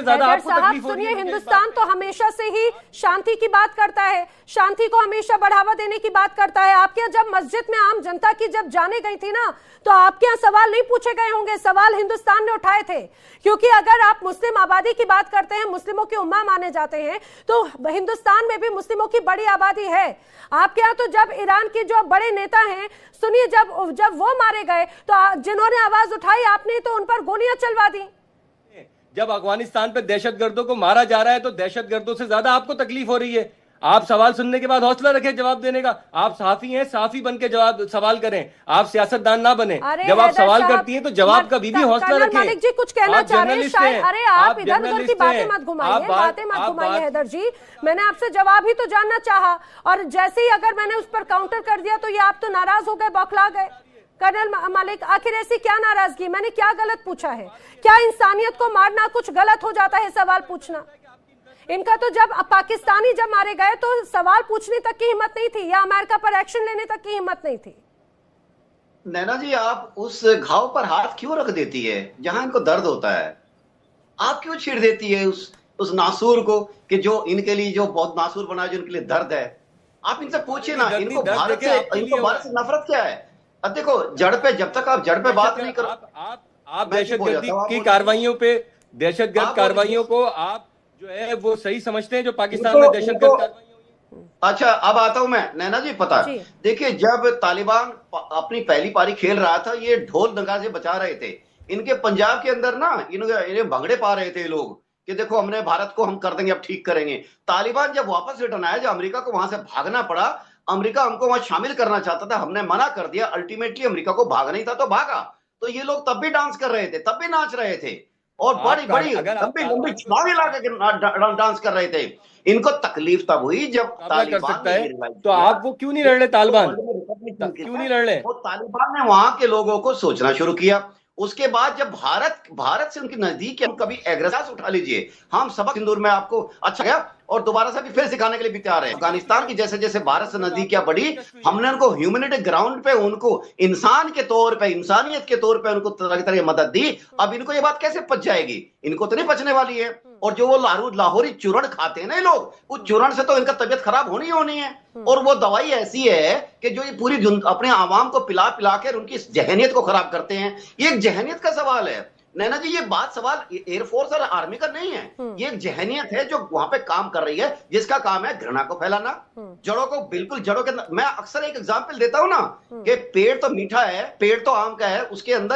ज्यादा आपको तकलीफ हो रही है। सुनिए, हिंदुस्तान तो हमेशा से ही शांति की बात करता है, शांति को हमेशा बढ़ावा देने की बात करता है। आपके यहाँ जब मस्जिद में आम जनता की जब जाने गई थी ना, तो आपके यहाँ सवाल नहीं पूछे गए होंगे, सवाल हिंदुस्तान ने उठाए थे। क्योंकि अगर आप मुस्लिम आबादी की बात करते हैं, मुस्लिमों की उम्मा माने जाते हैं, तो हिंदुस्तान में भी मुस्लिमों की बड़ी आबादी है। आपके यहाँ तो जब ईरान के जो बड़े नेता हैं, सुनिए, जब वो मारे गए तो जिन्होंने आवाज उठाई, आपने तो उन पर गोलियां चलवा दी। जब अफगानिस्तान पे दहशतगर्दों को मारा जा रहा है तो दहशतगर्दों से ज्यादा आपको तकलीफ हो रही है। आप सवाल सुनने के बाद हौसला रखें जवाब देने का। आप साफी हैं, साफी बन के जवाब सवाल करें, आप सियासतदान ना बने। जब आप सवाल करती हैं तो जवाब का भी हौसला रखें। मालिक जी कुछ कहना चाह रहे हैं? अरे आप इधर उधर की बातें मत घुमाइए, बातें मत घुमाइए हैदर जी। मैंने आपसे जवाब ही तो जानना चाहा, और जैसे ही अगर मैंने उस पर काउंटर कर दिया तो ये आप तो नाराज हो गए, बौखला गए। कर्नल मालिक, आखिर ऐसी क्या नाराजगी? मैंने क्या गलत पूछा है? क्या इंसानियत को मारना कुछ गलत हो जाता है सवाल पूछना? इनका तो जब पाकिस्तानी जब मारे गए तो सवाल पूछने तक की हिम्मत नहीं थी, या अमेरिका पर एक्शन लेने तक की हिम्मत नहीं थी। नैना जी, आप उस घाव पर हाथ क्यों रख देती है जहां इनको दर्द होता है? आप क्यों छेड़ देती है उस नासूर को, कि जो इनके लिए जो बहुत नासूर बना, जो इनके लिए दर्द है? आप इनसे पूछिए ना, इनको भारत से नफरत क्या है? अब देखो, जड़ पे, जब तक आप जड़ पे बात नहीं करो, आप दहशतगर्दी की कार्रवाइयों पे, दहशतगर्द कार्रवाइयों को आप जो है वो सही समझते हैं, जो पाकिस्तान में दहशतगर्द कार्रवाई। अच्छा, अब आता हूं मैं, नैना जी। पता देखिए, जब तालिबान अपनी पहली पारी खेल रहा था, ये ढोल नगाजे बजा रहे थे। इनके पंजाब के अंदर ना इन्हें भंगड़े पा रहे थे लोग कि देखो हमने भारत को हम कर देंगे, अब ठीक करेंगे। तालिबान जब वापस रिटर्न आया, जब अमेरिका को वहां से भागना पड़ा, अमेरिका हमको वहां शामिल करना चाहता था, हमने मना कर दिया। अल्टीमेटली अमेरिका को भागना ही था तो भागा। तो ये लोग तब भी डांस कर रहे थे, तब भी नाच रहे थे, और बड़ी बड़ी लंबी लंबी छलांगे लाके डांस कर रहे थे। इनको तकलीफ तब हुई जब तालिबान ने, तो आप वो क्यों नहीं लड़ रहे? तालिबान क्यों नहीं लड़ रहे? वो तालिबान ने वहां के लोगों को सोचना शुरू किया। उसके बाद जब भारत से उनके नजदीक, हम कभी एग्रेसास उठा लीजिए, हम सबक सिंदूर में आपको अच्छा गया और दोबारा से भी फिर सिखाने के लिए भी तैयार है। अफगानिस्तान की जैसे जैसे भारत से नजदीकियां बढ़ी, हमने उनको ह्यूमैनिटी ग्राउंड पे, उनको इंसान के तौर पे, इंसानियत के तौर पे उनको तरह तरह मदद दी। अब इनको ये बात कैसे पच जाएगी? इनको तो नहीं पचने वाली है। और जो वो लाहौरी चूर्ण खाते हैं ना लोग, उस चूर्ण से तो इनका तबियत खराब होनी ही होनी है। और वो दवाई ऐसी है कि जो ये पूरी अपने आवाम को पिला पिला कर उनकी जहनियत को खराब करते हैं। ये एक जहनियत का सवाल है नैना जी, ये बात सवाल एयरफोर्स और आर्मी का नहीं है। ये एक जहनियत है जो वहां पे काम कर रही है, जिसका काम है घृणा को फैलाना, जड़ों को, बिल्कुल जड़ों के। मैं अक्सर एक एग्जांपल देता हूं ना, कि पेड़ तो मीठा है, पेड़ तो आम का है, उसके अंदर